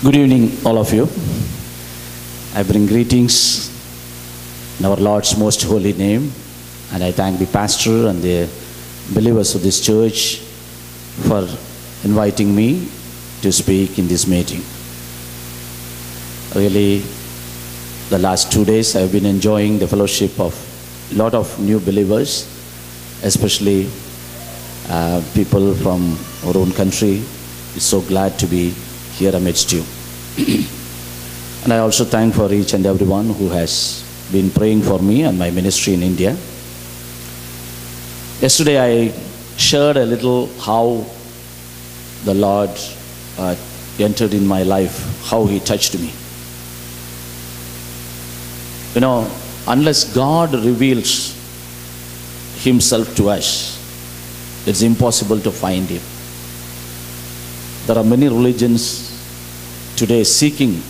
Good evening, all of you. I bring greetings in our Lord's most holy name, and I thank the pastor and the believers of this church for inviting me to speak in this meeting. Really, the last 2 days I have been enjoying the fellowship of a lot of new believers, especially people from our own country. It's so glad to be here amidst you. And I also thank for each and everyone who has been praying for me and my ministry in India. Yesterday I shared a little how the Lord entered in my life, how He touched me. You know, unless God reveals Himself to us, it's impossible to find Him. There are many religions today seeking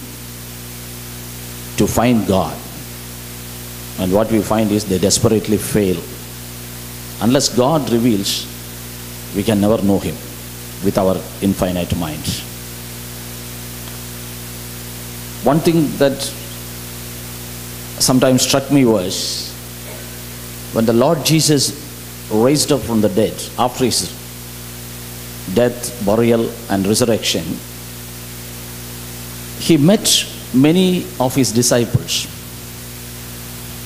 to find God, and what we find is they desperately fail. Unless God reveals, we can never know Him with our infinite minds. One thing that sometimes struck me was when the Lord Jesus raised up from the dead after His death, burial and resurrection, He met many of His disciples.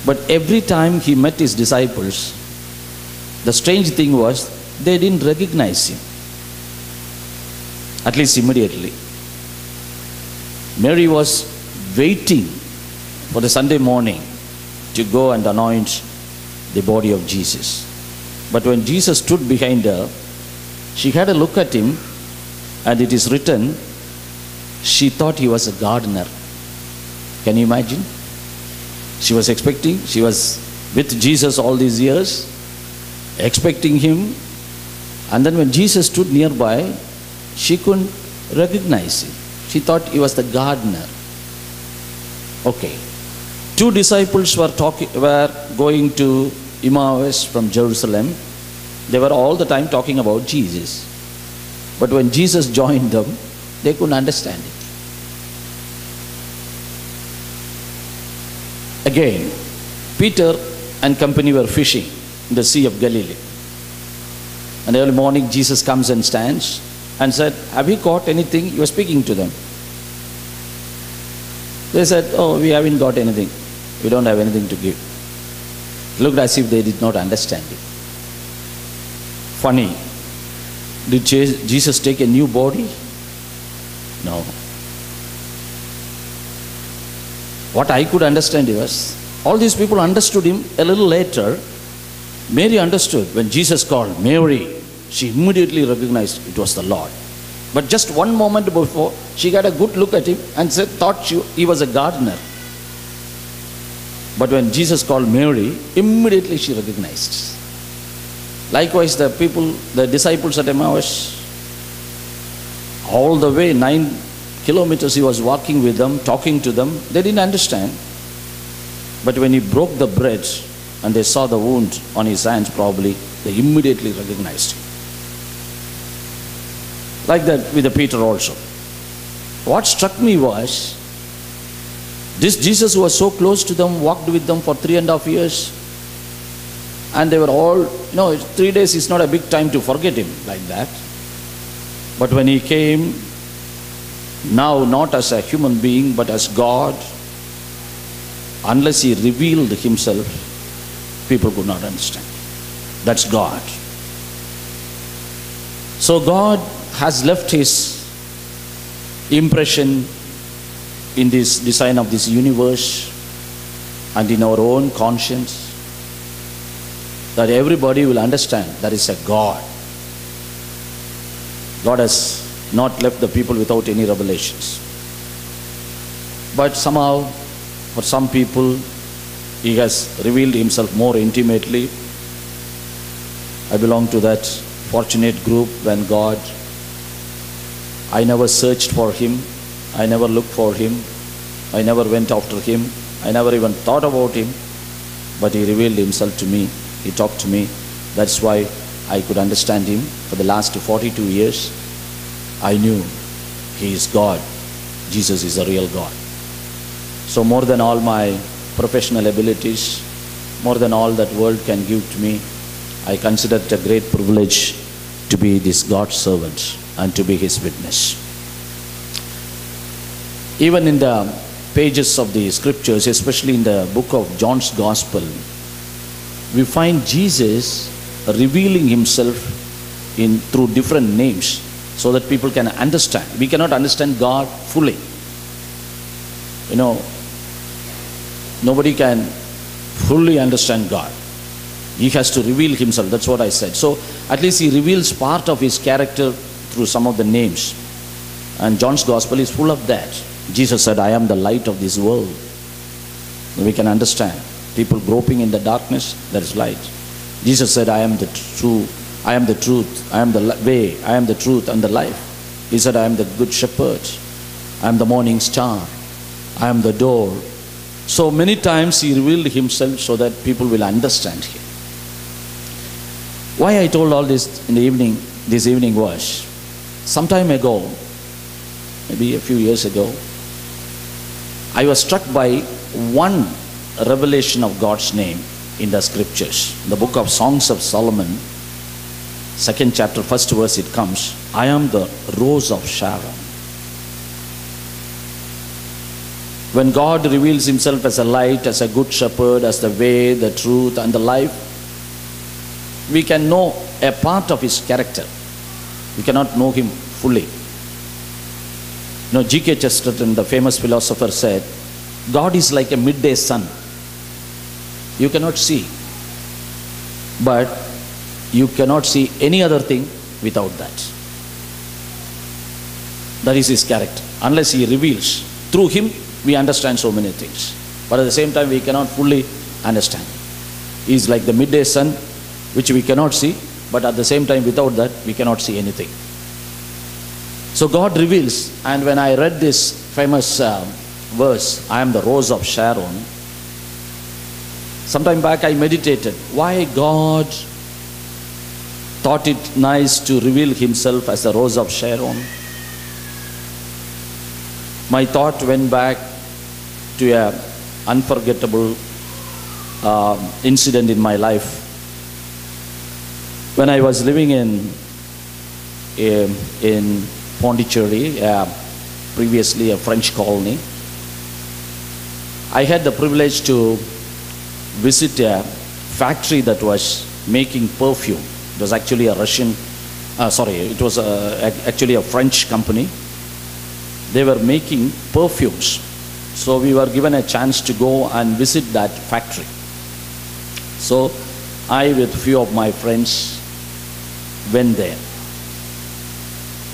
But every time He met His disciples, the strange thing was they didn't recognize Him, at least immediately. Mary was waiting for the Sunday morning to go and anoint the body of Jesus. But when Jesus stood behind her, she had a look at Him, and it is written, she thought He was a gardener. Can you imagine? She was with Jesus all these years, expecting Him, and then when Jesus stood nearby, she couldn't recognize Him. She thought He was the gardener. Okay. 2 disciples were going to Emmaus from Jerusalem. They were all the time talking about Jesus. But when Jesus joined them, they couldn't understand it. Again, Peter and company were fishing in the Sea of Galilee. And early morning, Jesus comes and stands and said, "Have you caught anything?" He was speaking to them. They said, "Oh, we haven't got anything. We don't have anything to give." It looked as if they did not understand it. Funny. Did Jesus take a new body? No. What I could understand was, all these people understood Him a little later. Mary understood. When Jesus called Mary, she immediately recognized it was the Lord. But just one moment before, she got a good look at Him and thought He was a gardener. But when Jesus called Mary, immediately she recognized. Likewise, the disciples at Emmaus, all the way 9 kilometers He was walking with them, talking to them. They didn't understand. But when He broke the bread and they saw the wound on His hands, probably, they immediately recognized Him. Like that with the Peter also. What struck me was, this Jesus who was so close to them, walked with them for 3.5 years, and they were all, 3 days is not a big time to forget Him like that. But when He came, now not as a human being, but as God, unless He revealed Himself, people could not understand. That's God. So God has left His impression in this design of this universe and in our own conscience, that everybody will understand there is a God. God has not left the people without any revelations. But somehow, for some people, He has revealed Himself more intimately. I belong to that fortunate group when I never searched for Him. I never looked for Him. I never went after Him. I never even thought about Him. But He revealed Himself to me. He talked to me. That's why I could understand Him. For the last 42 years, I knew He is God. Jesus is a real God. So more than all my professional abilities, more than all that world can give to me, I consider it a great privilege to be this God's servant and to be His witness. Even in the pages of the scriptures, especially in the book of John's Gospel, we find Jesus revealing Himself through different names so that people can understand. We cannot understand God fully. You know, nobody can fully understand God. He has to reveal Himself. That's what I said. So at least He reveals part of His character through some of the names. And John's Gospel is full of that. Jesus said, I am the light of this world. We can understand. People groping in the darkness, there is light. Jesus said, I am the truth, I am the truth, I am the way, I am the truth and the life. He said, I am the good shepherd, I am the morning star, I am the door. So many times He revealed Himself so that people will understand Him. Why I told all this in the evening, this evening was, some time ago, maybe a few years ago, I was struck by one revelation of God's name in the scriptures. The book of Songs of Solomon, 2nd chapter, 1st verse, it comes, I am the rose of Sharon. When God reveals Himself as a light, as a good shepherd, as the way, the truth and the life, we can know a part of His character. We cannot know Him fully. You know, G.K. Chesterton, the famous philosopher, said, God is like a midday sun. You cannot see, but you cannot see any other thing without that. That is His character. Unless He reveals, through Him we understand so many things, but at the same time we cannot fully understand. He is like the midday sun, which we cannot see, but at the same time without that we cannot see anything. So God reveals, and when I read this famous verse, I am the rose of Sharon, sometime back I meditated why God thought it nice to reveal Himself as the rose of Sharon. My thought went back to an unforgettable incident in my life. When I was living in Pondicherry, previously a French colony, I had the privilege to visit a factory that was making perfume. It was actually a actually a French company. They were making perfumes. So we were given a chance to go and visit that factory. So I, with a few of my friends, went there.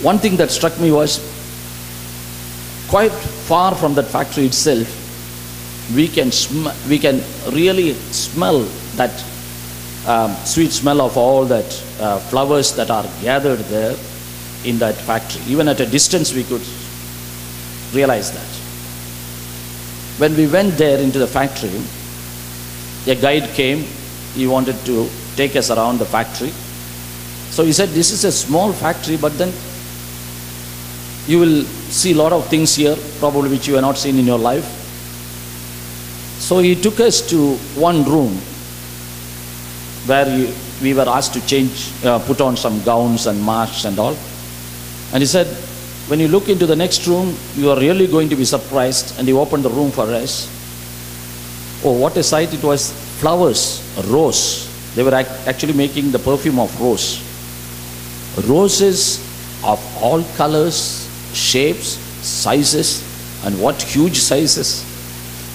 One thing that struck me was, quite far from that factory itself, we can really smell that sweet smell of all that flowers that are gathered there in that factory. Even at a distance we could realize that. When we went there into the factory, a guide came. He wanted to take us around the factory. So he said, this is a small factory, but then you will see a lot of things here, probably which you have not seen in your life. So he took us to one room where we were asked to change, put on some gowns and masks and all. And he said, when you look into the next room, you are really going to be surprised. And he opened the room for us. Oh, what a sight! It was flowers, a rose. They were actually making the perfume of rose. Roses of all colors, shapes, sizes, and what huge sizes.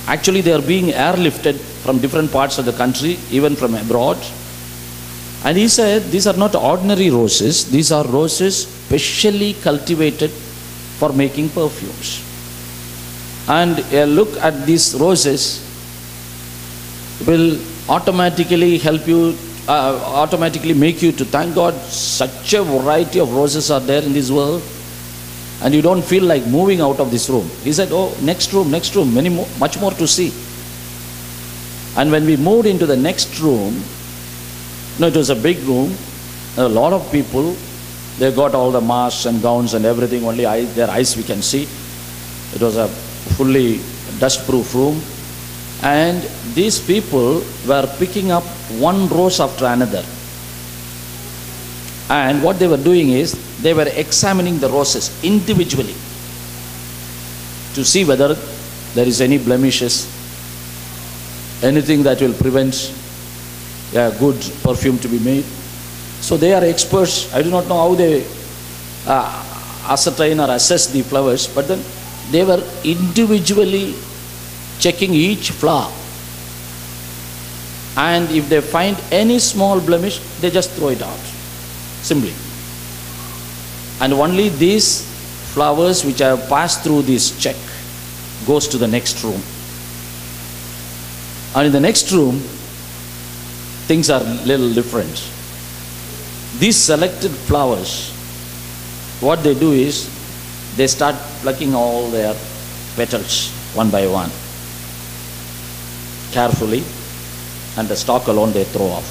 Actually, they are being airlifted from different parts of the country, even from abroad. And he said, these are not ordinary roses. These are roses specially cultivated for making perfumes. And a look at these roses will automatically help you, automatically make you to thank God. Such a variety of roses are there in this world, and you don't feel like moving out of this room. He said, oh, next room, much more to see. And when we moved into the next room, it was a big room, a lot of people. They got all the masks and gowns and everything, only their eyes we can see. It was a fully dust-proof room. And these people were picking up one rose after another. And what they were doing is, they were examining the roses individually to see whether there is any blemishes, anything that will prevent a good perfume to be made. So they are experts. I do not know how they ascertain or assess the flowers, but then they were individually checking each flower. And if they find any small blemish, they just throw it out, simply. And only these flowers which have passed through this check goes to the next room. And in the next room, things are a little different. These selected flowers, what they do is, they start plucking all their petals one by one, carefully, and the stalk alone they throw off.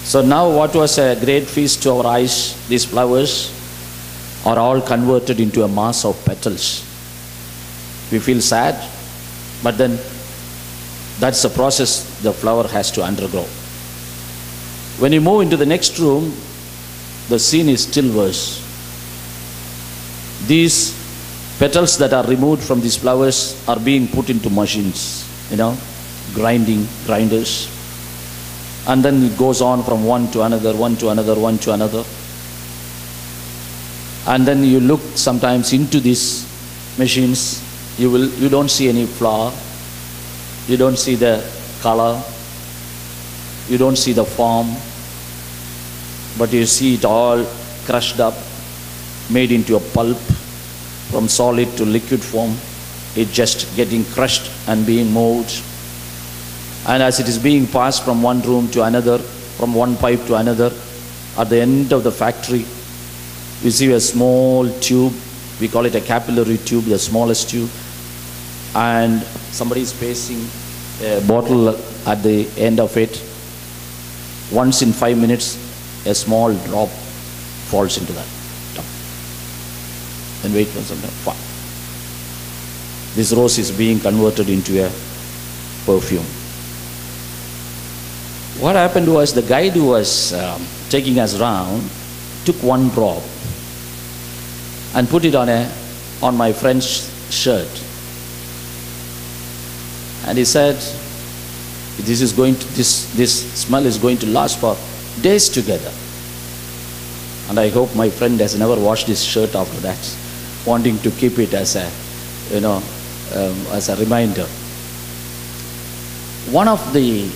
So now what was a great feast to our eyes, these flowers are all converted into a mass of petals. We feel sad, but then that's the process the flower has to undergo. When you move into the next room, the scene is still worse. These petals that are removed from these flowers are being put into machines, grinders. And then it goes on from one to another, one to another, one to another. And then you look sometimes into these machines, you don't see any flower, you don't see the color, you don't see the form, but you see it all crushed up, made into a pulp, from solid to liquid form. It just getting crushed and being moved. And as it is being passed from one room to another, from one pipe to another, at the end of the factory, we see a small tube. We call it a capillary tube, the smallest tube. And somebody is placing a bottle at the end of it. Once in 5 minutes, a small drop falls into that tub. And wait for some time. This rose is being converted into a perfume. What happened was, the guide who was taking us around took one drop and put it on my friend's shirt. And he said, this smell is going to last for days together. And I hope my friend has never washed his shirt after that, wanting to keep it as a, as a reminder. One of the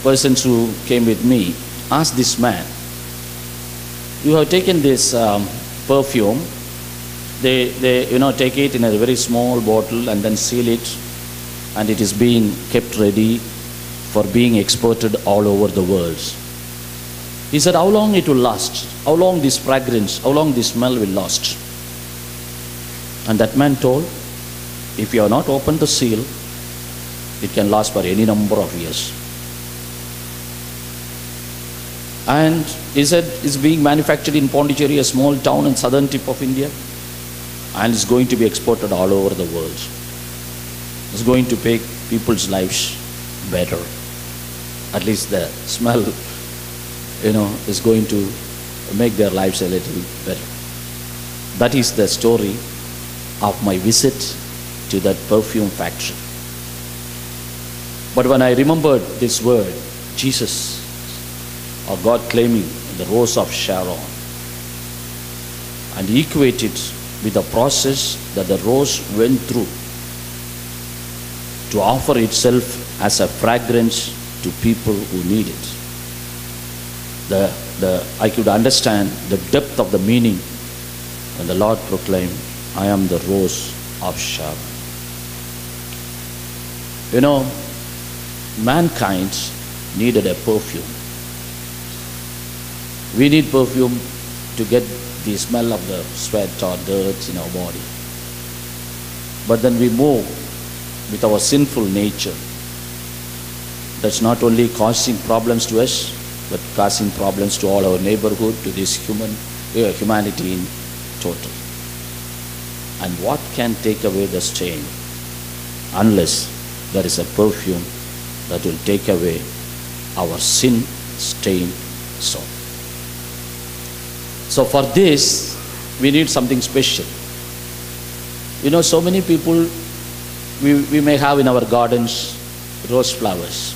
persons who came with me asked this man, you have taken this perfume, they take it in a very small bottle and then seal it, and it is being kept ready for being exported all over the world. He said, how long it will last? How long this fragrance, how long this smell will last? And that man told, if you have not opened the seal, it can last for any number of years. And he said, it's being manufactured in Pondicherry, a small town in southern tip of India, and it's going to be exported all over the world. It's going to make people's lives better. At least the smell, is going to make their lives a little better. That is the story of my visit to that perfume factory. But when I remembered this word, Jesus, or God claiming the rose of Sharon, and equate it with the process that the rose went through to offer itself as a fragrance to people who need it, I could understand the depth of the meaning when the Lord proclaimed, I am the rose of Sharon. Mankind needed a perfume. We need perfume to get the smell of the sweat or dirt in our body. But then we move with our sinful nature. That's not only causing problems to us, but causing problems to all our neighborhood, to this humanity in total. And what can take away the stain unless there is a perfume that will take away our sin-stained soul? So for this, we need something special. You know, so many people, we may have in our gardens rose flowers.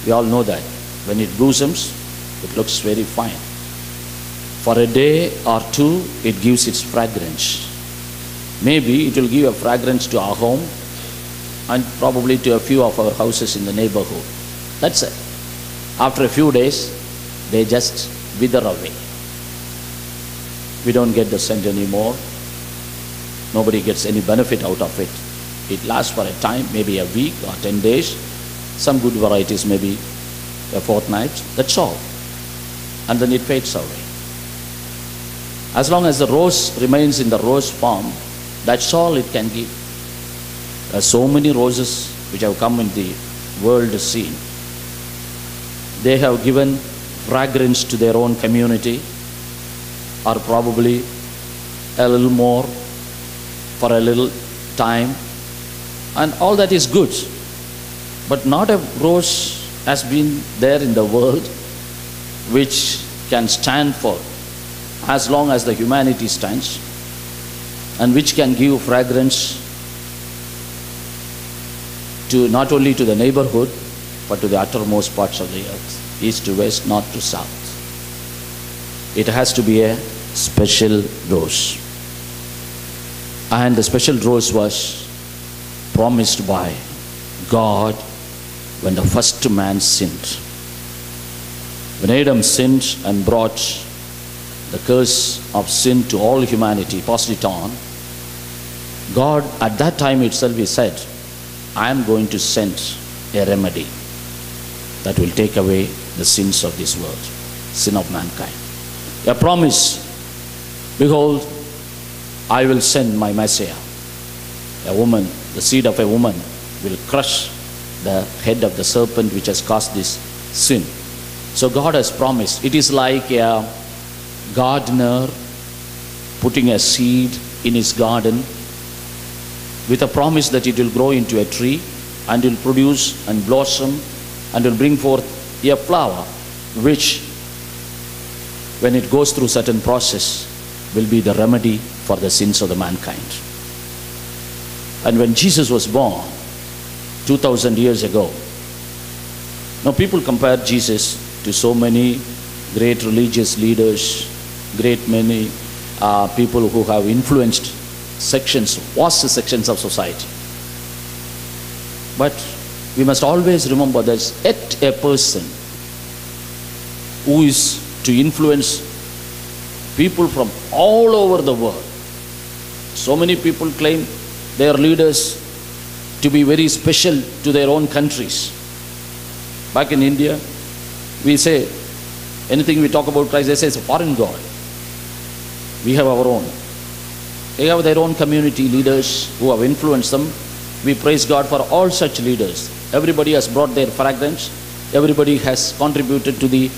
We all know that. When it blossoms, it looks very fine. For a day or two, it gives its fragrance. Maybe it will give a fragrance to our home and probably to a few of our houses in the neighborhood. That's it. After a few days, they just wither away. We don't get the scent anymore. Nobody gets any benefit out of it. It lasts for a time, maybe a week or 10 days. Some good varieties, maybe a fortnight. That's all. And then it fades away. As long as the rose remains in the rose form, that's all it can give. There are so many roses which have come in the world scene. They have given fragrance to their own community, or probably a little more for a little time, and all that is good. But not a rose has been there in the world which can stand for as long as the humanity stands, and which can give fragrance to not only to the neighborhood but to the uttermost parts of the earth, east to west, north to south. It has to be a special rose. And the special rose was promised by God when the first man sinned. When Adam sinned and brought the curse of sin to all humanity, passed it on, God at that time itself, he said, I am going to send a remedy that will take away the sins of this world, sin of mankind. A promise, behold, I will send my Messiah. A woman, the seed of a woman, will crush the head of the serpent which has caused this sin. So God has promised. It is like a gardener putting a seed in his garden with a promise that it will grow into a tree and will produce and blossom and will bring forth a flower which, when it goes through certain process, will be the remedy for the sins of the mankind. And when Jesus was born 2000 years ago, now people compare Jesus to so many great religious leaders, great many people who have influenced sections, vast sections of society. But we must always remember there's yet a person who is to influence people from all over the world. So many people claim their leaders to be very special to their own countries. Back in India, we say, anything we talk about Christ, they say it's a foreign God. We have our own. They have their own community leaders who have influenced them. We praise God for all such leaders. Everybody has brought their fragrance. Everybody has contributed to the,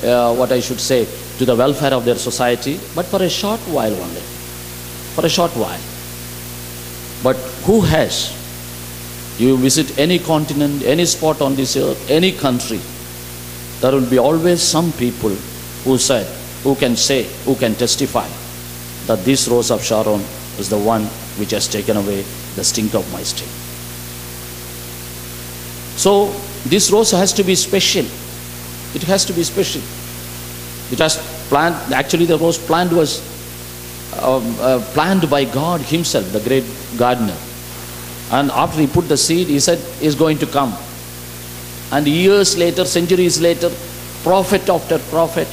to the welfare of their society, but for a short while only. For a short while. But who has? You visit any continent, any spot on this earth, any country, there will be always some people who said, who can say, who can testify that this rose of Sharon is the one which has taken away the stink of my stain. So this rose has to be special. It has to be special. It has planned, actually the rose plant was planned by God himself, the great gardener. And after he put the seed, he said, is going to come. And years later, centuries later, prophet after prophet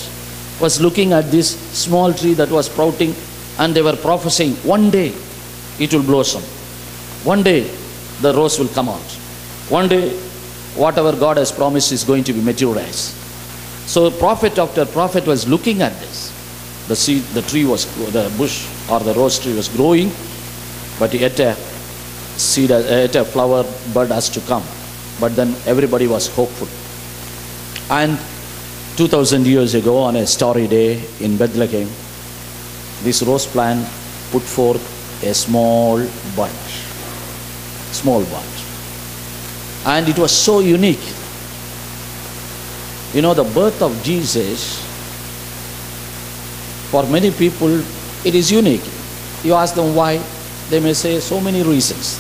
was looking at this small tree that was sprouting, and they were prophesying, one day it will blossom. One day the rose will come out. One day whatever God has promised is going to be materialized. So prophet after prophet was looking at this. The seed, the tree was, the bush or the rose tree was growing, but yet a seed, yet a flower bud has to come. But then everybody was hopeful. And 2000 years ago, on a starry day in Bethlehem, this rose plant put forth a small bud. Small bud. And it was so unique. You know, the birth of Jesus, for many people, it is unique. You ask them why, they may say so many reasons.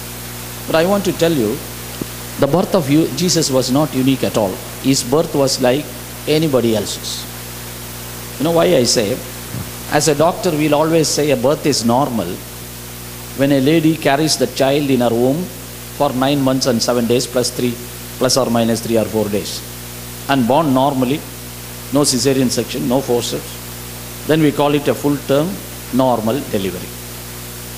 But I want to tell you, the birth of Jesus was not unique at all. His birth was like anybody else's. You know why I say? As a doctor, we'll always say a birth is normal when a lady carries the child in her womb for 9 months and 7 days plus or minus 3 or 4 days. And born normally, no cesarean section, no forceps. Then we call it a full-term normal delivery.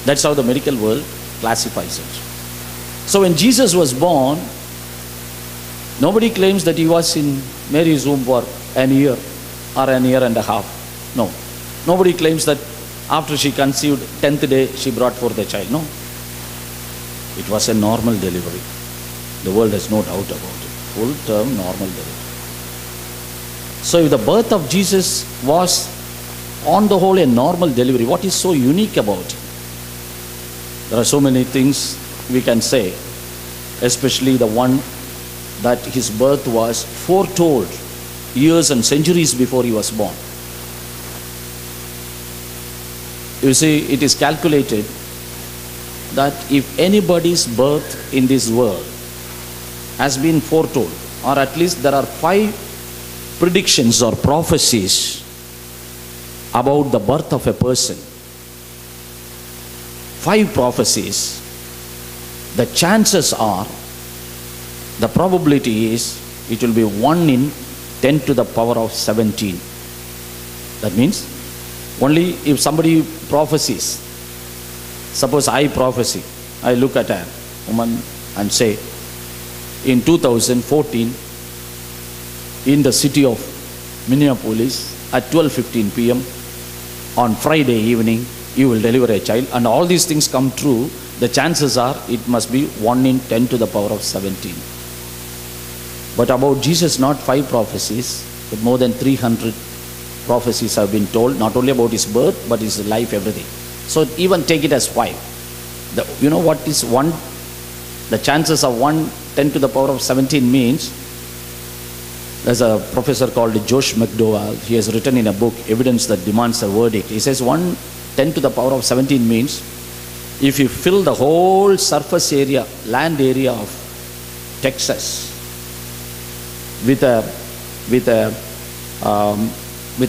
That's how the medical world classifies it. So when Jesus was born, nobody claims that he was in Mary's womb for an year or an year and a half. No. Nobody claims that after she conceived, 10th day, she brought forth the child. No. It was a normal delivery. The world has no doubt about it. Full-term normal delivery. So if the birth of Jesus was on the whole a normal delivery, what is so unique about it? There are so many things we can say, especially the one that his birth was foretold years and centuries before he was born. You see, it is calculated that if anybody's birth in this world has been foretold, or at least there are 5 predictions or prophecies about the birth of a person, 5 prophecies, the chances are, the probability is, it will be 1 in 10 to the power of 17. That means, only if somebody prophesies, suppose I prophesy, I look at a woman and say, in 2014, in the city of Minneapolis, at 12:15 p.m. on Friday evening, you will deliver a child, and all these things come true, the chances are it must be 1 in 10 to the power of 17. But about Jesus, not 5 prophecies, but more than 300 prophecies have been told, not only about his birth, but his life, everything. So even take it as 5. You know what is 1? The chances of 1 10 to the power of 17 means, there's a professor called Josh McDowell. He has written in a book, Evidence That Demands a Verdict. He says 1 10 to the power of 17 means, if you fill the whole surface area, land area of Texas with a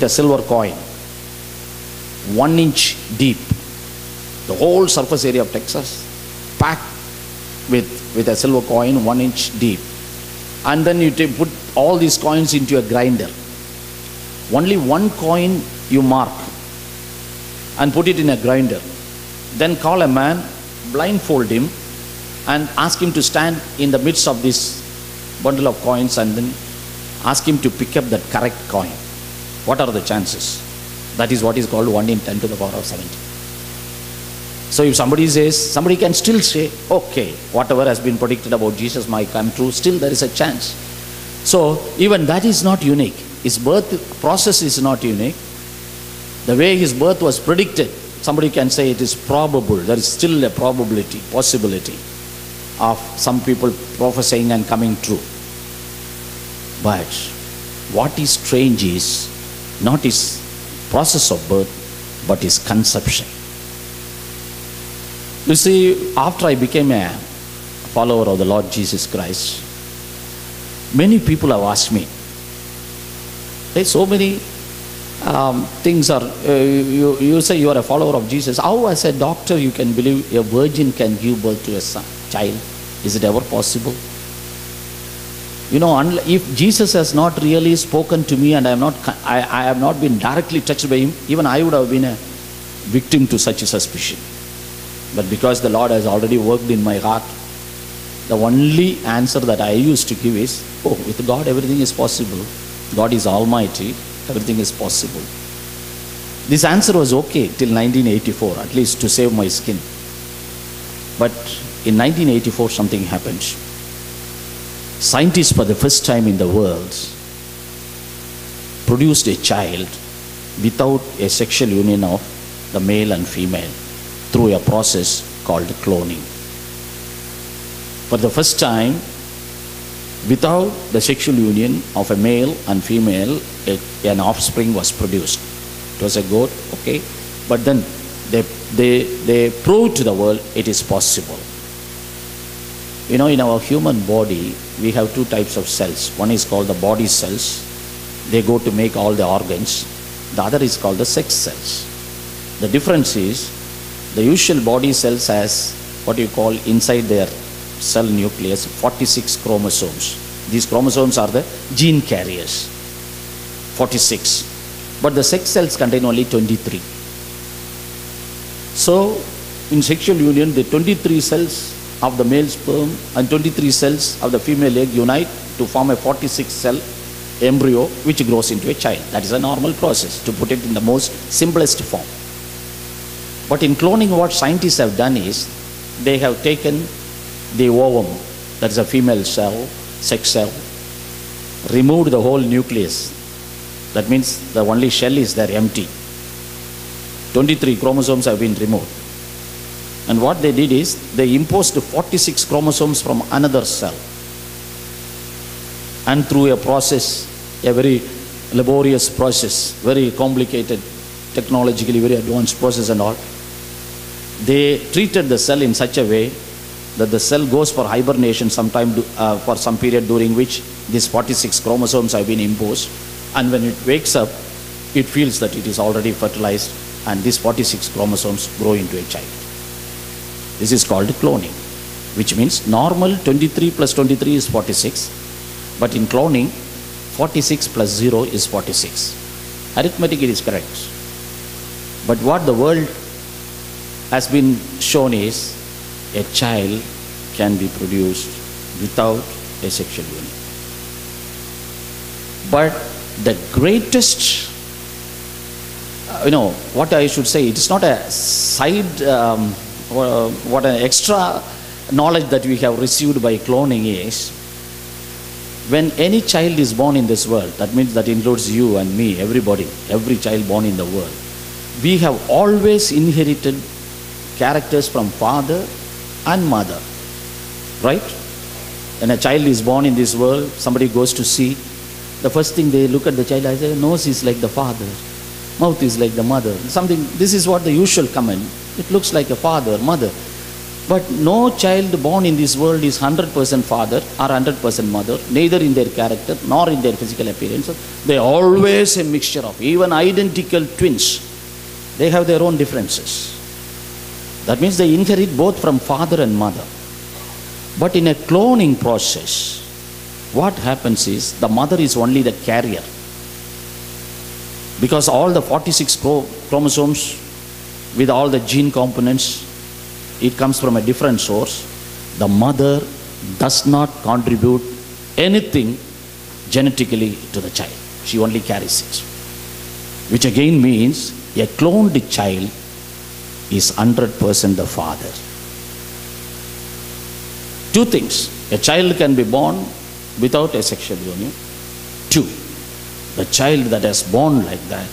silver coin, 1 inch deep, the whole surface area of Texas packed with a silver coin 1 inch deep, and then you put all these coins into a grinder. Only 1 coin you mark and put it in a grinder. Then call a man, blindfold him, and ask him to stand in the midst of this bundle of coins, and then ask him to pick up that correct coin. What are the chances? That is what is called 1 in 10 to the power of 17. So if somebody says, somebody can still say, okay, whatever has been predicted about Jesus might come true, still there is a chance. So even that is not unique. His birth process is not unique. The way his birth was predicted, somebody can say it is probable. There is still a probability, possibility of some people prophesying and coming true. But what is strange is not his process of birth, but his conception. You see, after I became a follower of the Lord Jesus Christ, many people have asked me, hey, so many things are, you say you are a follower of Jesus. How as a doctor you can believe a virgin can give birth to a child? Is it ever possible? You know, if Jesus has not really spoken to me and I have not been directly touched by him, even I would have been a victim to such a suspicion. But because the Lord has already worked in my heart, the only answer that I used to give is, oh, with God everything is possible. God is almighty, everything is possible. This answer was okay till 1984, at least to save my skin. But in 1984 something happened. Scientists for the first time in the world produced a child without a sexual union of the male and female. through a process called cloning. For the first time, without the sexual union of a male and female, an offspring was produced. It was a goat, okay, but then they proved to the world it is possible. You know, in our human body, we have two types of cells. One is called the body cells. They go to make all the organs. The other is called the sex cells. The difference is, the usual body cells has what you call inside their cell nucleus 46 chromosomes. These chromosomes are the gene carriers, 46. But the sex cells contain only 23. So, in sexual union, the 23 cells of the male sperm and 23 cells of the female egg unite to form a 46 cell embryo which grows into a child. That is a normal process, to put it in the most simplest form. But in cloning, what scientists have done is, they have taken the ovum, that is a female cell, sex cell, removed the whole nucleus. That means the only shell is there empty. 23 chromosomes have been removed. And what they did is, they imposed 46 chromosomes from another cell. And through a process, a very laborious process, very complicated, technologically very advanced process and all, they treated the cell in such a way that the cell goes for hibernation sometime for some period during which these 46 chromosomes have been imposed. And when it wakes up, it feels that it is already fertilized, and these 46 chromosomes grow into a child. This is called cloning, which means normal 23 plus 23 is 46, but in cloning, 46 plus 0 is 46. Arithmetic, it is correct. But what the world has been shown is, a child can be produced without a sexual union. But the greatest, what I should say, it is not a side, what an extra knowledge that we have received by cloning is, when any child is born in this world, that means that includes you and me, everybody, every child born in the world, we have always inherited characters from father and mother, right? When a child is born in this world, somebody goes to see, the first thing they look at the child, I say, nose is like the father, mouth is like the mother. Something, this is what the usual comment. It looks like a father, mother. But no child born in this world is 100% father or 100% mother, neither in their character nor in their physical appearance. They are always a mixture of, even identical twins, they have their own differences. That means they inherit both from father and mother. But in a cloning process, what happens is, the mother is only the carrier. Because all the 46 chromosomes with all the gene components, it comes from a different source. The mother does not contribute anything genetically to the child. She only carries it. Which again means, a cloned child is 100% the father. Two things. A child can be born without a sexual union. Two, the child that is born like that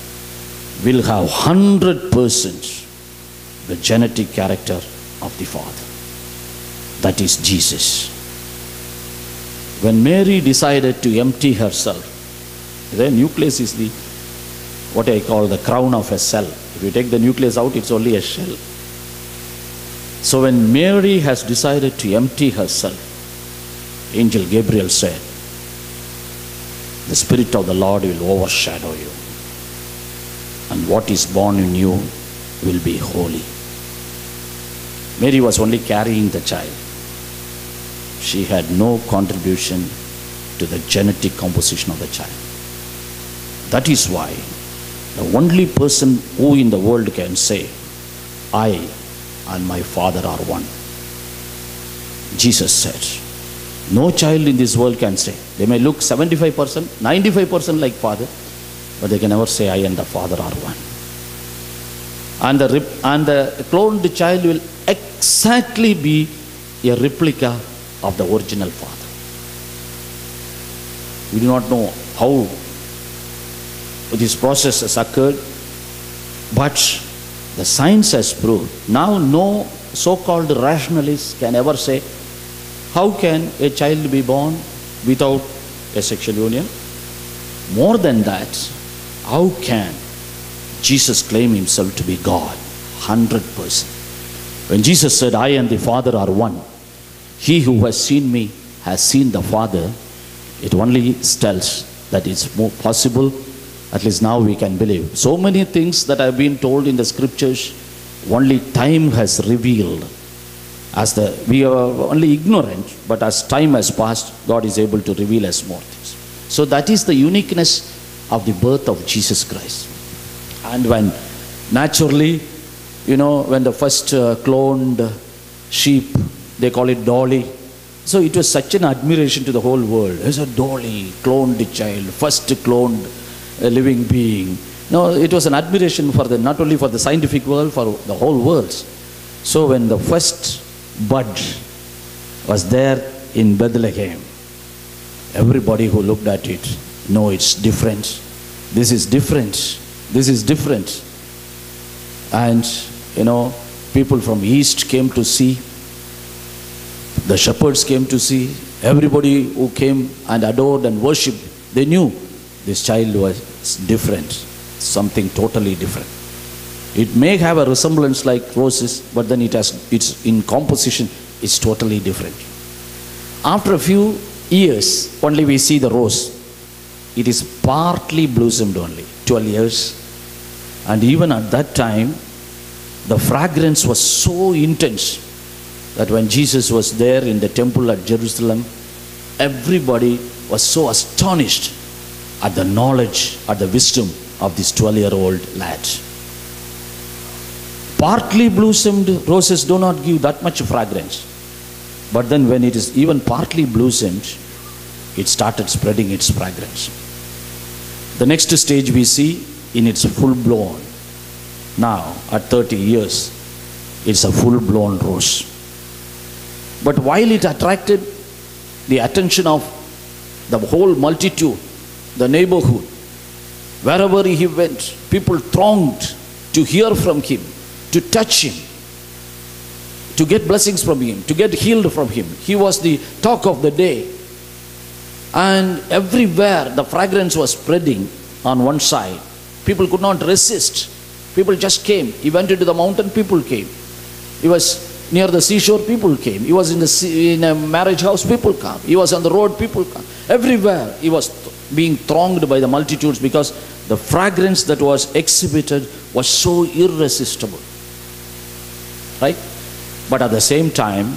will have 100% the genetic character of the father. That is Jesus. When Mary decided to empty herself, the nucleus is the, what I call the crown of a cell. If you take the nucleus out, it's only a shell. So when Mary has decided to empty herself, Angel Gabriel said, the Spirit of the Lord will overshadow you, and what is born in you will be holy. Mary was only carrying the child. She had no contribution to the genetic composition of the child. That is why the only person who in the world can say, I and my Father are one. Jesus said, no child in this world can say. They may look 75%, 95% like Father, but they can never say, I and the Father are one. And the cloned child will exactly be a replica of the original Father. We do not know how this process has occurred, but The science has proved. Now no so-called rationalist can ever say, how can a child be born without a sexual union? More than that, how can Jesus claim himself to be God? 100%. When Jesus said, I and the Father are one, he who has seen me has seen the Father, it only tells that it's more possible. At least now we can believe. So many things that have been told in the scriptures, only time has revealed. We are only ignorant, but as time has passed, God is able to reveal us more things. So that is the uniqueness of the birth of Jesus Christ. And when naturally, when the first cloned sheep, they call it dolly. So it was such an admiration to the whole world. There's a dolly, cloned child, first cloned living being. No, it was an admiration for not only for the scientific world, for the whole world. So when the first bud was there in Bethlehem, everybody who looked at it, no, it's different. This is different. This is different. And, people from east came to see. The shepherds came to see. Everybody who came and adored and worshipped, they knew this child was different, something totally different. It may have a resemblance like roses, but then it's in composition, it's totally different. After a few years, only we see the rose. It is partly blossomed only, 12 years. And even at that time, the fragrance was so intense that when Jesus was there in the temple at Jerusalem, everybody was so astonished at the knowledge, at the wisdom of this 12-year-old lad. Partly blossomed roses do not give that much fragrance. But then when it is even partly blossomed, it started spreading its fragrance. The next stage we see in its full blown. Now, at 30 years, it's a full-blown rose. But while it attracted the attention of the whole multitude, the neighborhood, wherever he went, people thronged to hear from him, to touch him, to get blessings from him, to get healed from him. He was the talk of the day. And everywhere the fragrance was spreading on one side. People could not resist. People just came. He went into the mountain, people came. He was near the seashore, people came. He was in a marriage house, people come. He was on the road, people come. Everywhere he was being thronged by the multitudes because the fragrance that was exhibited was so irresistible. Right? But at the same time,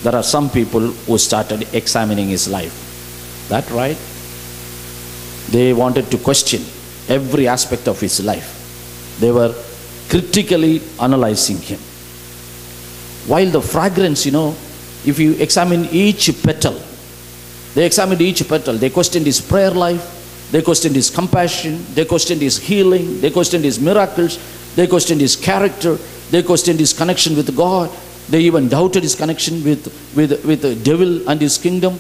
there are some people who started examining his life. That right? They wanted to question every aspect of his life. They were critically analyzing him. While the fragrance, if you examine each petal, they examined each petal. They questioned his prayer life. They questioned his compassion. They questioned his healing. They questioned his miracles. They questioned his character. They questioned his connection with God. They even doubted his connection with the devil and his kingdom.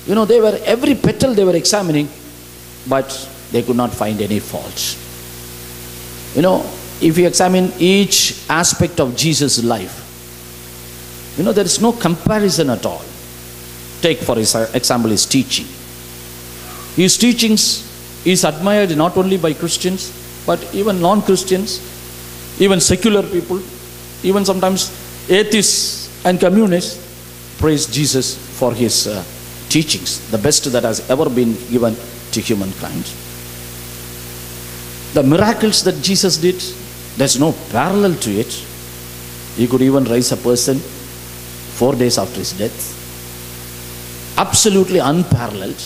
Every petal they were examining, but they could not find any faults. If you examine each aspect of Jesus' life, there is no comparison at all. Take for example his teaching. His teachings is admired not only by Christians, but even non-Christians, even secular people, even sometimes atheists and communists praise Jesus for his teachings, the best that has ever been given to humankind. The miracles that Jesus did, there's no parallel to it. He could even raise a person 4 days after his death. Absolutely unparalleled.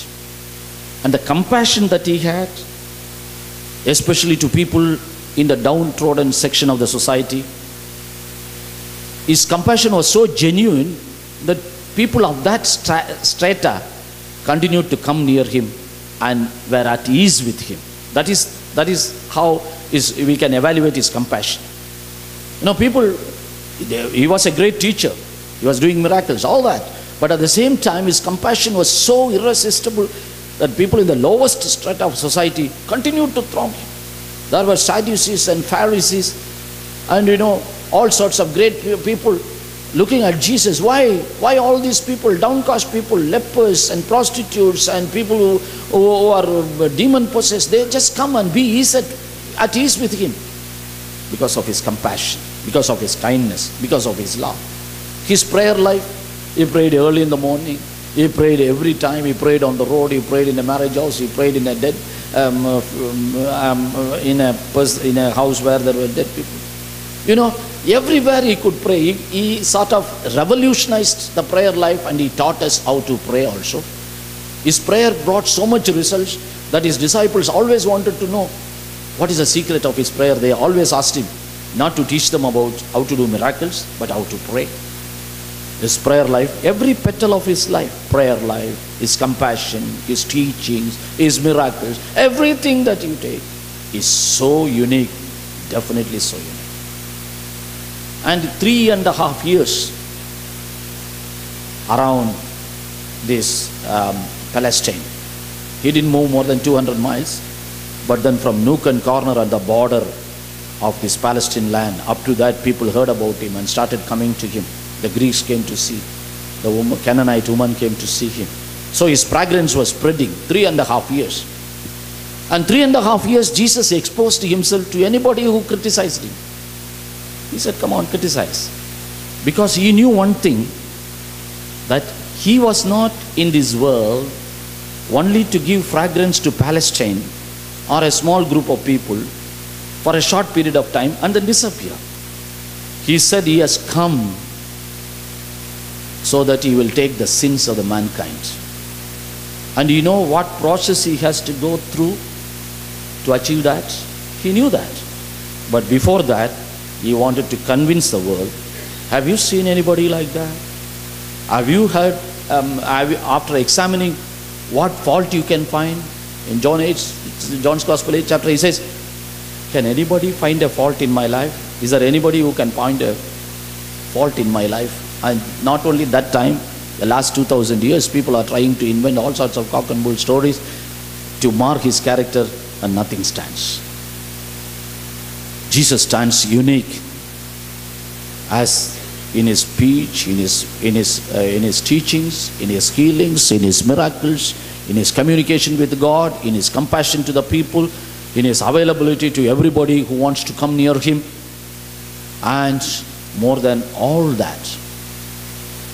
And the compassion that he had, especially to people in the downtrodden section of the society, his compassion was so genuine that people of that strata continued to come near him and were at ease with him. That is how we can evaluate his compassion. He was a great teacher. He was doing miracles, all that. But at the same time, his compassion was so irresistible that people in the lowest strata of society continued to throng him. There were Sadducees and Pharisees And all sorts of great people looking at Jesus. Why all these people, downcast people, lepers and prostitutes and people who are demon possessed, they just come and be at ease with him? Because of his compassion, because of his kindness, because of his love. His prayer life, he prayed early in the morning, he prayed every time, he prayed on the road, he prayed in a marriage house, he prayed in a dead in a house where there were dead people. Everywhere he could pray. He sort of revolutionized the prayer life, and he taught us how to pray also. His prayer brought so much results that his disciples always wanted to know what is the secret of his prayer. They always asked him not to teach them about how to do miracles, but how to pray. His prayer life, every petal of his life, prayer life, his compassion, his teachings, his miracles, everything that you take is so unique, definitely so unique. And 3.5 years around this Palestine. He didn't move more than 200 miles, but then from nook and corner at the border of this Palestine land, up to that, people heard about him and started coming to him. The Greeks came to see. The Canaanite woman came to see him. So his fragrance was spreading 3.5 years. And 3.5 years, Jesus exposed himself to anybody who criticized him. He said, come on, criticize. Because he knew one thing, that he was not in this world only to give fragrance to Palestine or a small group of people for a short period of time and then disappear. He said he has come so that he will take the sins of the mankind. And you know what process he has to go through to achieve that? He knew that. But before that, he wanted to convince the world. Have you seen anybody like that? Have you heard, after examining what fault you can find? In John's Gospel 8 chapter, he says, can anybody find a fault in my life? Is there anybody who can find a fault in my life? And not only that time, the last 2000 years, people are trying to invent all sorts of cock and bull stories to mark his character, and nothing stands. Jesus stands unique as in his speech, in his teachings, in his healings, in his miracles, in his communication with God, in his compassion to the people, in his availability to everybody who wants to come near him. And more than all that,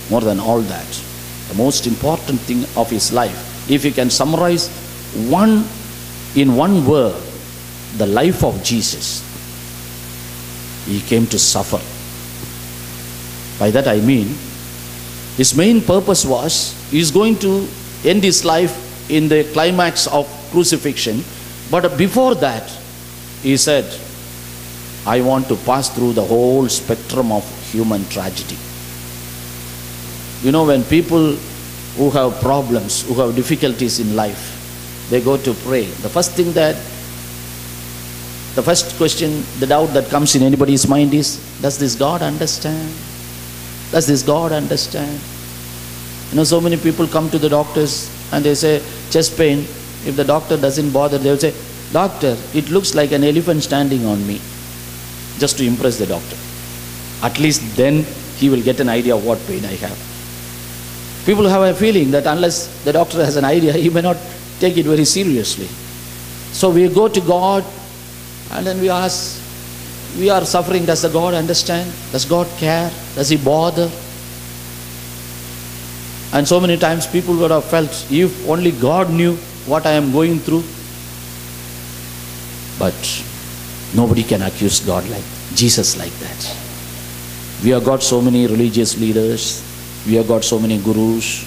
the most important thing of his life, if you can summarize in one word, the life of Jesus, he came to suffer. By that I mean, his main purpose was, he is going to end his life in the climax of crucifixion. But before that, he said, I want to pass through the whole spectrum of human tragedy. You know, when people who have problems, who have difficulties in life, they go to pray. The first question, the doubt that comes in anybody's mind is, does this God understand? Does this God understand? You know, so many people come to the doctors and they say, chest pain. If the doctor doesn't bother, they will say, doctor, it looks like an elephant standing on me. Just to impress the doctor. At least then he will get an idea of what pain I have. People have a feeling that unless the doctor has an idea, he may not take it very seriously. So we go to God and then we ask, we are suffering, does the God understand? Does God care? Does he bother? And so many times people would have felt, if only God knew what I am going through. But nobody can accuse God like Jesus like that. We have got so many religious leaders. We have got so many gurus.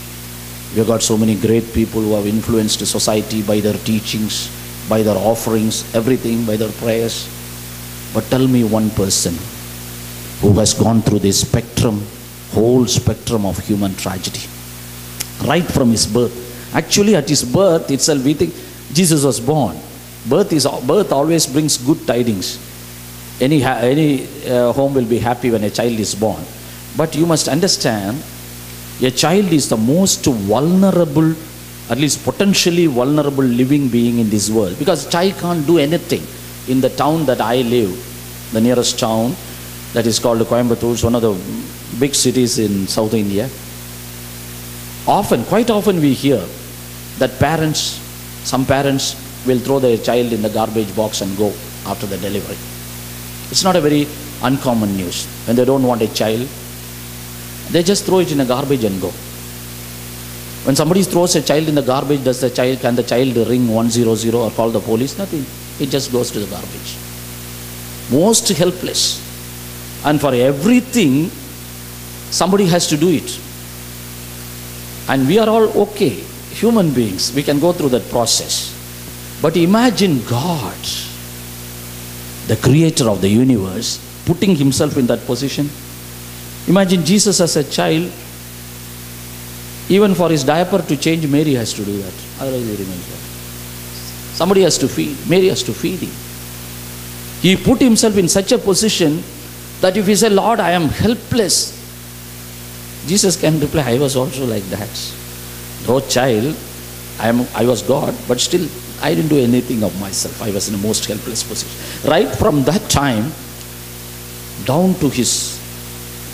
We have got so many great people who have influenced society by their teachings, by their offerings, everything, by their prayers. But tell me one person who has gone through this spectrum, whole spectrum of human tragedy, right from his birth. Actually, at his birth itself, we think Jesus was born. Birth always brings good tidings. Any home will be happy when a child is born. But you must understand, a child is the most vulnerable, at least potentially vulnerable living being in this world. Because a child can't do anything. In the town that I live, the nearest town, that is called Coimbatore. It's one of the big cities in South India. Quite often we hear that some parents will throw their child in the garbage box and go after the delivery. It's not a very uncommon news. When they don't want a child, they just throw it in a garbage and go. When somebody throws a child in the garbage, can the child ring 100 or call the police? Nothing. It just goes to the garbage. Most helpless. And for everything, somebody has to do it. And we are all okay, human beings. We can go through that process. But imagine God, the creator of the universe, putting himself in that position. Imagine Jesus as a child. Even for his diaper to change, Mary has to do that. Otherwise he remains there. Somebody has to feed. Mary has to feed him. He put himself in such a position that if he said, Lord, I am helpless, Jesus can reply, I was also like that. Though child, I was God, but still I didn't do anything of myself. I was in the most helpless position. Right from that time, down to his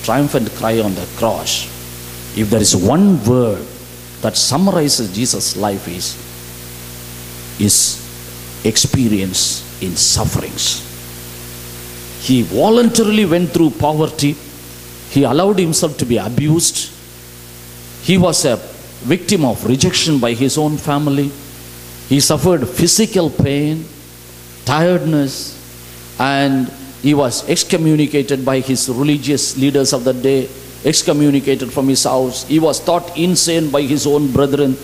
triumphant cry on the cross, if there is one word that summarizes Jesus' life is experience in sufferings. He voluntarily went through poverty. He allowed himself to be abused. He was a victim of rejection by his own family. He suffered physical pain, tiredness, and he was excommunicated by his religious leaders of the day, excommunicated from his house. He was thought insane by his own brethren.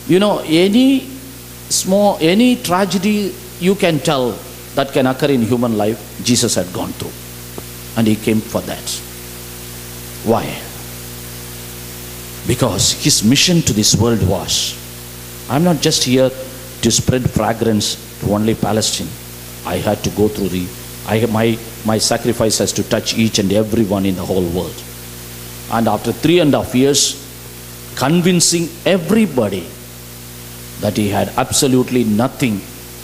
You know, any tragedy you can tell that can occur in human life, Jesus had gone through. And he came for that. Why? Because his mission to this world was, I'm not just here to spread fragrance to only Palestine. I had to go through my sacrifice has to touch each and everyone in the whole world. And after 3.5 years, convincing everybody that he had absolutely nothing,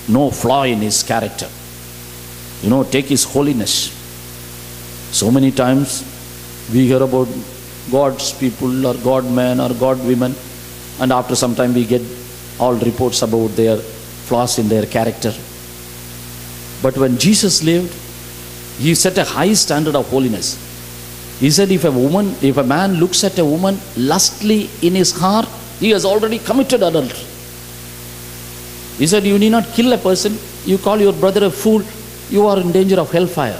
no flaw in his character. You know, take his holiness. So many times we hear about God's people or God men or God women, and after some time we get all reports about their flaws in their character. But when Jesus lived, he set a high standard of holiness. He said, if a man looks at a woman lustfully in his heart, he has already committed adultery. He said, you need not kill a person. You call your brother a fool, you are in danger of hellfire.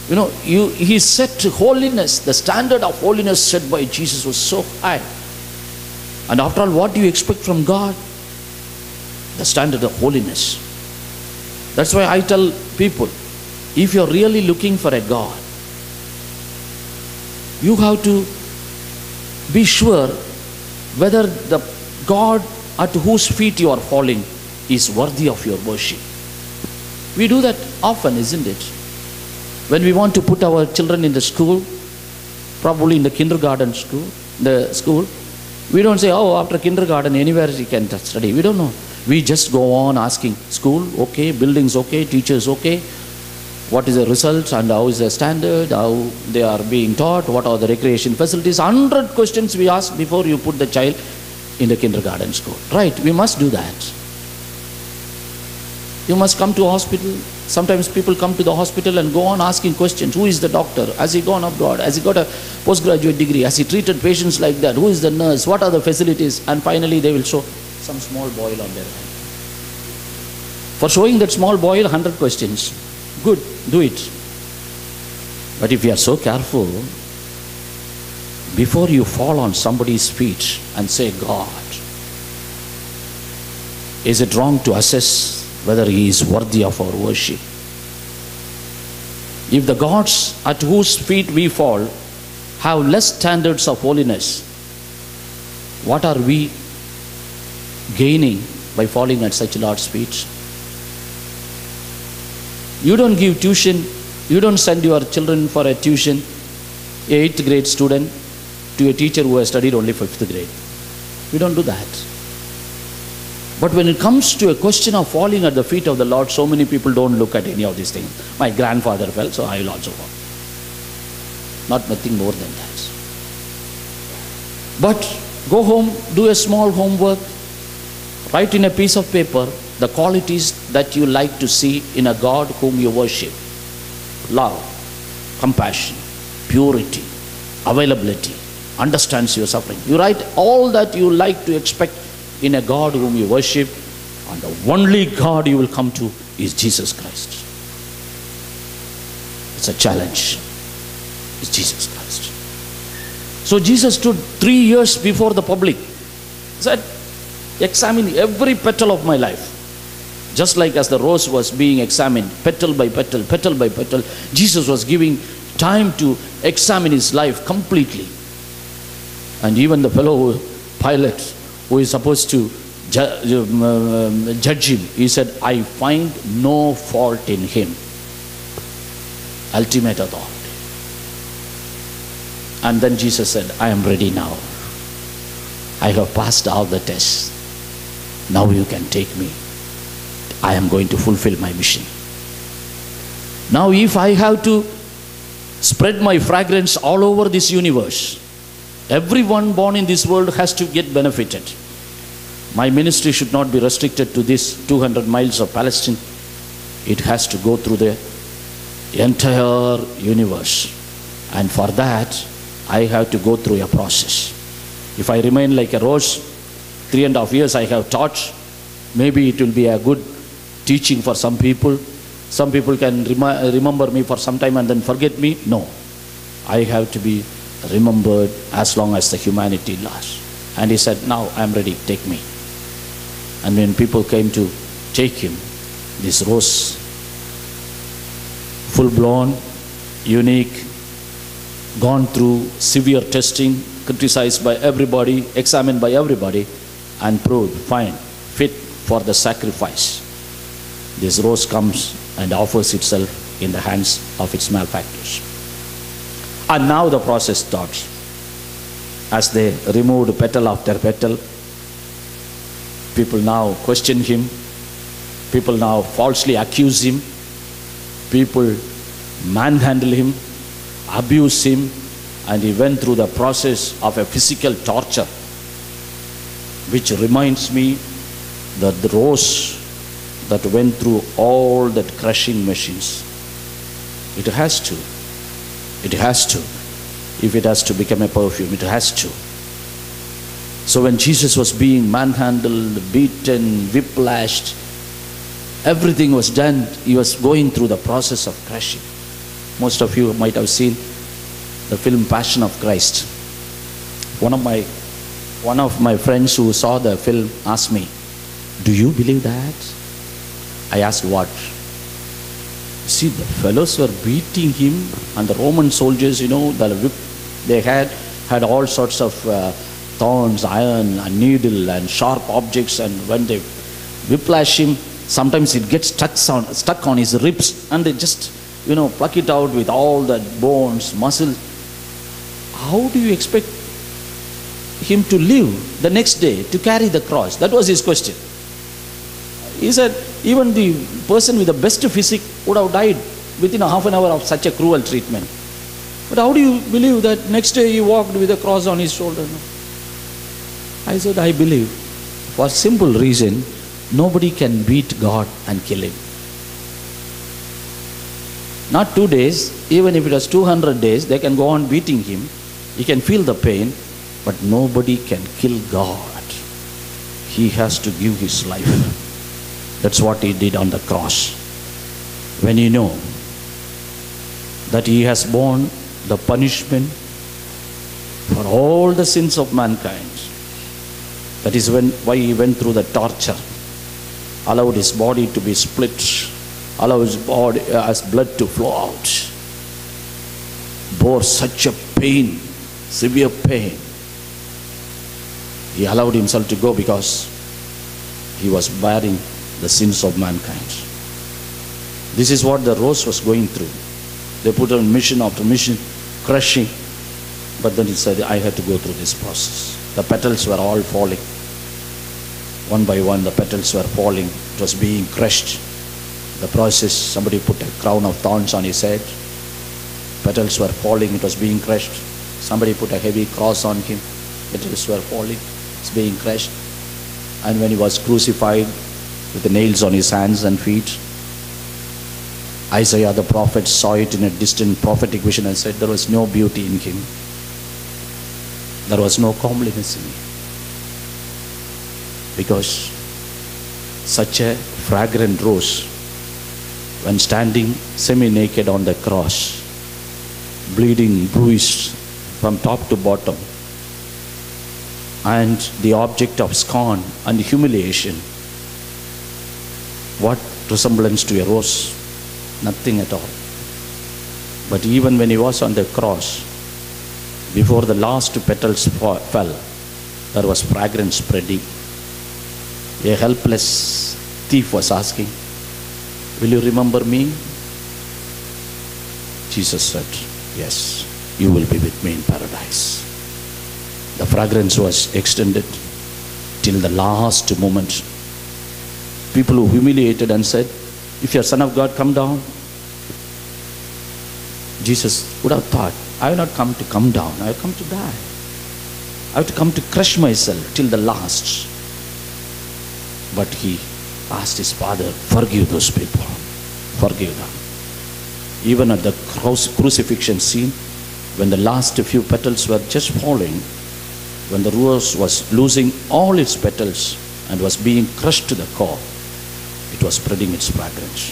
You know, he set holiness, the standard of holiness set by Jesus was so high. And after all, what do you expect from God? The standard of holiness. That's why I tell people, if you're really looking for a God, you have to be sure whether the God at whose feet you are falling is worthy of your worship. We do that often, isn't it? When we want to put our children in the school, probably in the kindergarten school, we don't say, oh, after kindergarten, anywhere you can study. We don't know. We just go on asking, school, okay, buildings, okay, teachers, okay, what is the result and how is the standard, how they are being taught, what are the recreation facilities. 100 questions we ask before you put the child in the kindergarten school. Right, we must do that. You must come to a hospital. Sometimes people come to the hospital and go on asking questions. Who is the doctor? Has he gone abroad? Has he got a postgraduate degree? Has he treated patients like that? Who is the nurse? What are the facilities? And finally they will show some small boil on their hand. For showing that small boil, 100 questions. Good, do it. But if you are so careful, before you fall on somebody's feet and say, God, is it wrong to assess whether he is worthy of our worship? If the gods at whose feet we fall have less standards of holiness, what are we gaining by falling at such Lord's feet? You don't give tuition, you don't send your children for a tuition, a 8th grade student, to a teacher who has studied only 5th grade. We don't do that. But when it comes to a question of falling at the feet of the Lord, so many people don't look at any of these things. My grandfather fell, so I will also fall. Not nothing more than that. But go home, do a small homework, write in a piece of paper the qualities that you like to see in a God whom you worship. Love, compassion, purity, availability, understands your suffering. You write all that you like to expect in a God whom you worship, and the only God you will come to is Jesus Christ. It's a challenge. It's Jesus Christ. So Jesus stood 3 years before the public. He said, examine every petal of my life. Just like as the rose was being examined, petal by petal, petal by petal, Jesus was giving time to examine his life completely. And even the fellow Pilate, who is supposed to judge him, he said, I find no fault in him. Ultimate authority. And then Jesus said, I am ready now. I have passed all the tests. Now you can take me. I am going to fulfill my mission. Now if I have to spread my fragrance all over this universe, everyone born in this world has to get benefited. My ministry should not be restricted to this 200 miles of Palestine. It has to go through the entire universe. And for that, I have to go through a process. If I remain like a rose, 3.5 years I have taught, maybe it will be a good teaching for some people. Some people can remember me for some time and then forget me. No, I have to be remembered as long as the humanity lasts. And he said, now I am ready, take me. And when people came to take him, this rose, full-blown, unique, gone through severe testing, criticized by everybody, examined by everybody, and proved fine, fit for the sacrifice. This rose comes and offers itself in the hands of its malefactors. And now the process starts. As they removed petal after petal, people now question him, people now falsely accuse him, people manhandle him, abuse him, and he went through the process of a physical torture, which reminds me that the rose that went through all that crushing machines. It has to. It has to. If it has to become a perfume, it has to. So when Jesus was being manhandled, beaten, whiplashed, everything was done, he was going through the process of crushing. Most of you might have seen the film Passion of Christ. One of my friends who saw the film asked me, do you believe that? I asked, what? See, the fellows were beating him, and the Roman soldiers, you know, the whip, they had all sorts of thorns, iron, a needle, and sharp objects, and when they whiplash him, sometimes it gets stuck on his ribs, and they just, you know, pluck it out with all the bones, muscles. How do you expect him to live the next day to carry the cross? That was his question. He said, even the person with the best physique would have died within a half an hour of such a cruel treatment. But how do you believe that next day he walked with a cross on his shoulder? I said, I believe. For a simple reason, nobody can beat God and kill him. Not 2 days, even if it was 200 days, they can go on beating him. He can feel the pain, but nobody can kill God. He has to give his life. That's what he did on the cross. When you know that he has borne the punishment for all the sins of mankind, that is why he went through the torture, allowed his body to be split, allowed his body as blood to flow out, bore such a pain, severe pain. He allowed himself to go because he was bearing the sins of mankind. This is what the rose was going through. They put on mission after mission, crushing, but then he said, I had to go through this process. The petals were all falling. One by one, the petals were falling. It was being crushed. The process, somebody put a crown of thorns on his head. Petals were falling. It was being crushed. Somebody put a heavy cross on him. Petals were falling. It's being crushed. And when he was crucified with the nails on his hands and feet, Isaiah the prophet saw it in a distant prophetic vision and said there was no beauty in him. There was no comeliness in him. Because such a fragrant rose, when standing semi-naked on the cross, bleeding, bruised from top to bottom, and the object of scorn and humiliation, what resemblance to a rose? Nothing at all. But even when he was on the cross, before the last petals fell, there was fragrance spreading. A helpless thief was asking, "Will you remember me?" Jesus said, "Yes, you will be with me in paradise." The fragrance was extended till the last moment. People who humiliated and said, "If you're Son of God, come down." Jesus would have thought, I have not come to come down, I have come to die. I have to come to crush myself till the last. But he asked his Father, "Forgive those people. Forgive them." Even at the crucifixion scene, when the last few petals were just falling, when the rose was losing all its petals and was being crushed to the core, it was spreading its fragrance.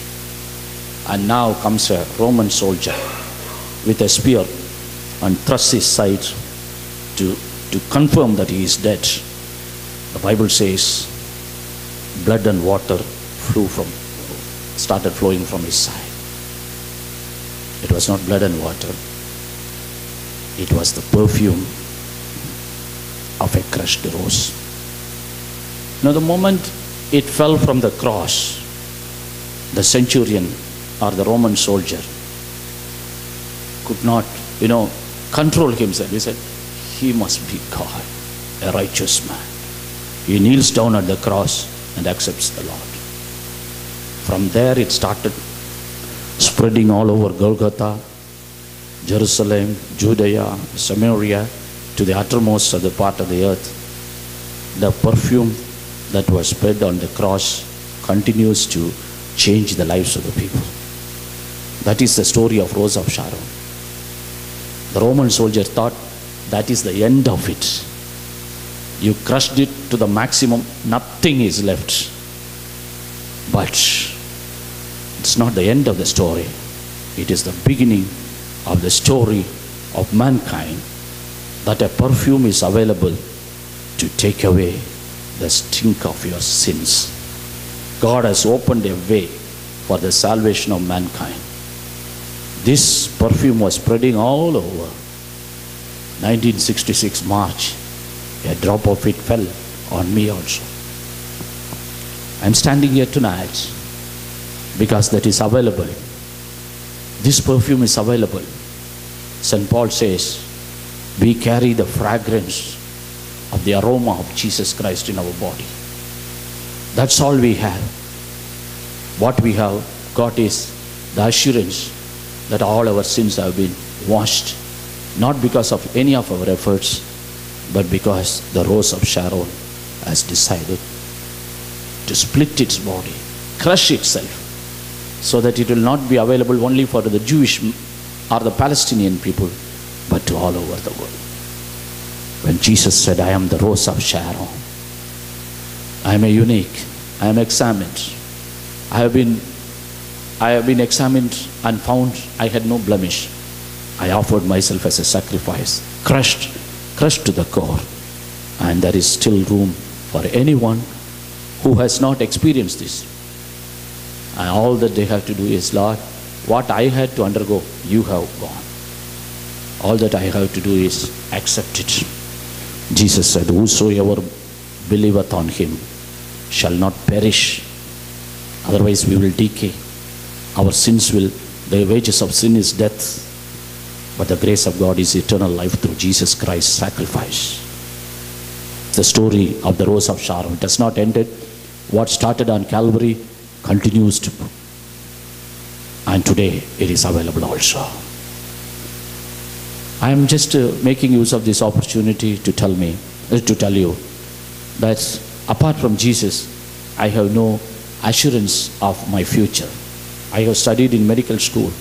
And now comes a Roman soldier with a spear and thrusts his side to confirm that he is dead. The Bible says blood and water started flowing from his side. It was not blood and water. It was the perfume of a crushed rose. Now the moment it fell from the cross, the centurion or the Roman soldier could not, control himself. He said, "He must be God, a righteous man." He kneels down at the cross and accepts the Lord. From there it started spreading all over Golgotha, Jerusalem, Judea, Samaria, to the uttermost of the part of the earth. The perfume that was spread on the cross continues to change the lives of the people. That is the story of Rose of Sharon. The Roman soldier thought that is the end of it. You crushed it to the maximum, nothing is left. But it's not the end of the story. It is the beginning of the story of mankind, that a perfume is available to take away the stink of your sins. God has opened a way for the salvation of mankind. This perfume was spreading all over. 1966 March, a drop of it fell on me also. I'm standing here tonight because that is available. This perfume is available. St. Paul says, we carry the fragrance of the aroma of Jesus Christ in our body. That's all we have. What we have got is the assurance that all our sins have been washed, not because of any of our efforts, but because the Rose of Sharon has decided to split its body, crush itself, so that it will not be available only for the Jewish or the Palestinian people, but to all over the world. When Jesus said, "I am the Rose of Sharon," I am a unique, I am examined. I have been examined and found I had no blemish. I offered myself as a sacrifice, crushed to the core. And there is still room for anyone who has not experienced this. And all that they have to do is, "Lord, what I had to undergo, you have gone. All that I have to do is accept it." Jesus said, "Whosoever believeth on him shall not perish. Otherwise we will decay. Our sins will, the wages of sin is death. But the grace of God is eternal life through Jesus Christ's sacrifice." The story of the Rose of Sharon. It has not ended. What started on Calvary continues to, and today it is available also. I am just making use of this opportunity to tell you that apart from Jesus, I have no assurance of my future. I have studied in medical school.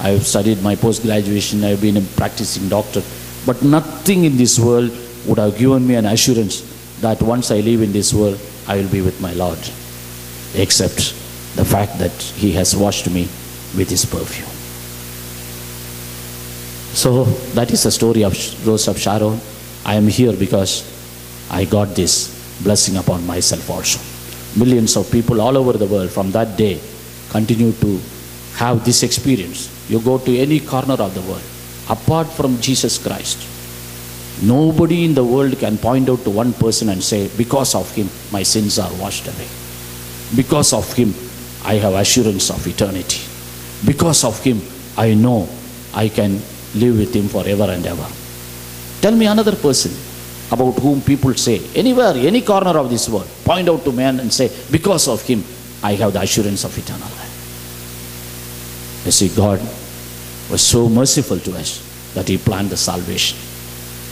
I have studied my post-graduation. I have been a practicing doctor. But nothing in this world would have given me an assurance that once I leave in this world, I will be with my Lord, except the fact that He has washed me with His perfume. So that is the story of Rose of Sharon. I am here because I got this blessing upon myself also. Millions of people all over the world from that day continue to have this experience. You go to any corner of the world, apart from Jesus Christ, nobody in the world can point out to one person and say, because of Him, my sins are washed away. Because of Him, I have assurance of eternity. Because of Him, I know I can live with Him forever and ever. Tell me another person about whom people say, anywhere, any corner of this world, point out to man and say, because of Him, I have the assurance of eternal life. You see, God was so merciful to us that He planned the salvation.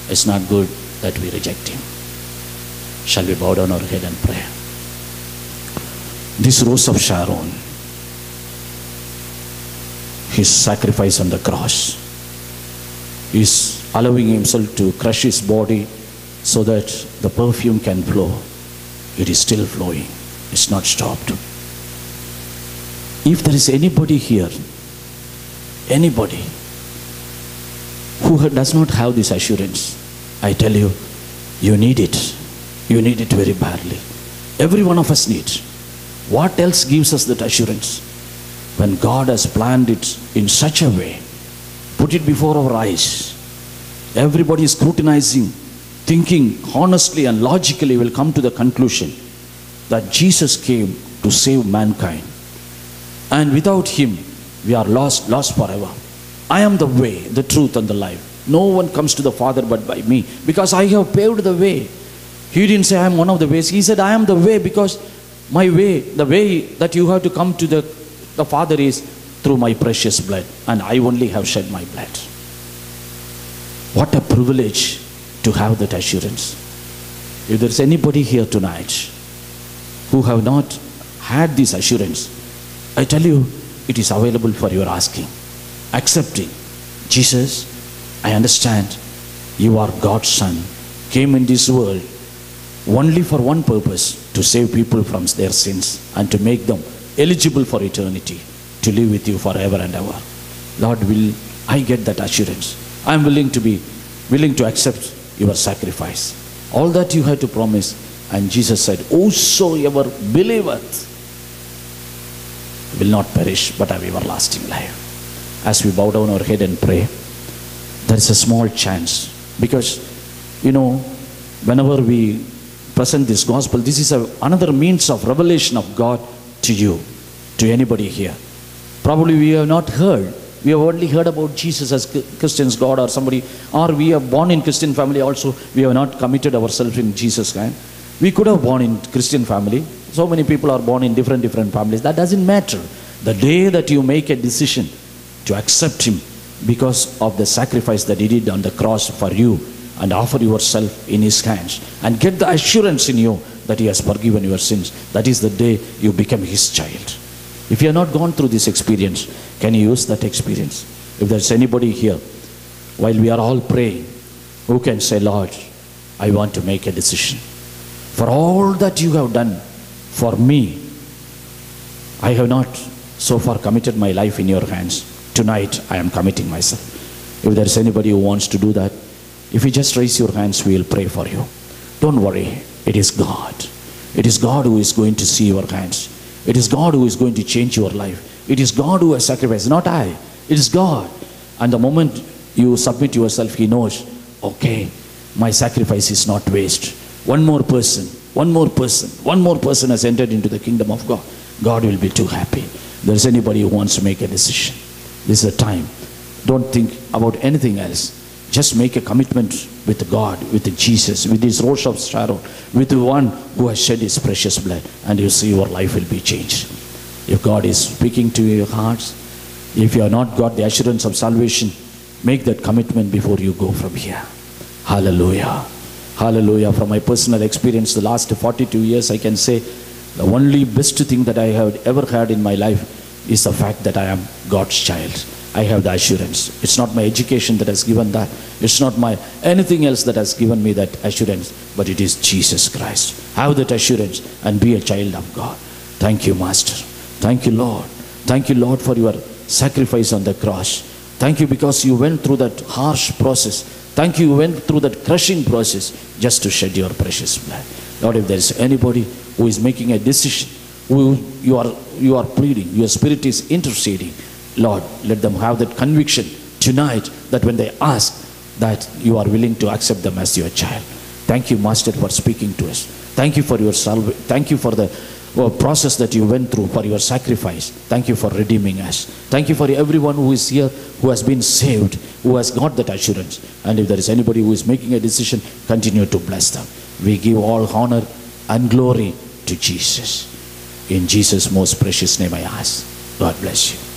It's not good that we reject Him. Shall we bow down our head and pray? This Rose of Sharon, His sacrifice on the cross, is allowing Himself to crush His body so that the perfume can flow. It is still flowing. It's not stopped. If there is anybody here, anybody who does not have this assurance, I tell you, you need it. You need it very badly. Every one of us needs. What else gives us that assurance? When God has planned it in such a way, put it before our eyes, everybody is scrutinizing, thinking honestly and logically will come to the conclusion that Jesus came to save mankind. And without Him, we are lost forever. I am the way, the truth, and the life. No one comes to the Father but by me, because I have paved the way. He didn't say I am one of the ways. He said I am the way, because my way, the way that you have to come to the Father is through my precious blood, and I only have shed my blood. What a privilege to have that assurance. If there is anybody here tonight who have not had this assurance, I tell you, it is available for your asking. Accepting. Jesus, I understand you are God's Son, came in this world only for one purpose, to save people from their sins and to make them eligible for eternity, to live with you forever and ever. Lord, will I get that assurance? I am willing to accept your sacrifice. All that you had to promise. And Jesus said, whosoever believeth will not perish but have everlasting life. As we bow down our head and pray, there is a small chance, because whenever we present this gospel, this is another means of revelation of God to you, to anybody here. Probably we have not heard. We have only heard about Jesus as Christians, God, or somebody, or we are born in Christian family also. We have not committed ourselves in Jesus' hand. We could have born in Christian family. So many people are born in different families. That doesn't matter. The day that you make a decision to accept Him because of the sacrifice that He did on the cross for you, and offer yourself in His hands and get the assurance in you that He has forgiven your sins, that is the day you become His child. If you have not gone through this experience, can you use that experience? If there's anybody here, while we are all praying, who can say, Lord, I want to make a decision. For all that you have done for me, I have not so far committed my life in your hands. Tonight, I am committing myself. If there's anybody who wants to do that, if you just raise your hands, we will pray for you. Don't worry. It is God. It is God who is going to see your hands. It is God who is going to change your life. It is God who has sacrificed, not I. It is God. And the moment you submit yourself, He knows, okay, my sacrifice is not waste. One more person has entered into the kingdom of God. God will be too happy. If there is anybody who wants to make a decision, this is the time. Don't think about anything else. Just make a commitment with God, with Jesus, with this Rose of Sharon, with the one who has shed his precious blood, and you see your life will be changed. If God is speaking to your hearts, if you have not got the assurance of salvation, make that commitment before you go from here. Hallelujah. Hallelujah. From my personal experience, the last 42 years, I can say the only best thing that I have ever had in my life is the fact that I am God's child. I have the assurance. It's not my education that has given that. It's not my anything else that has given me that assurance, but it is Jesus Christ. Have that assurance and be a child of God. Thank you, Master. Thank you, Lord. Thank you, Lord, for your sacrifice on the cross. Thank you because you went through that harsh process. Thank you went through that crushing process just to shed your precious blood. Lord, if there is anybody who is making a decision, who you are pleading, your spirit is interceding, Lord, let them have that conviction tonight that when they ask, that you are willing to accept them as your child. Thank you, Master, for speaking to us. Thank you for your salvation. Thank you for the process that you went through, for your sacrifice. Thank you for redeeming us. Thank you for everyone who is here, who has been saved, who has got that assurance. And if there is anybody who is making a decision, continue to bless them. We give all honor and glory to Jesus. In Jesus' most precious name I ask. God bless you.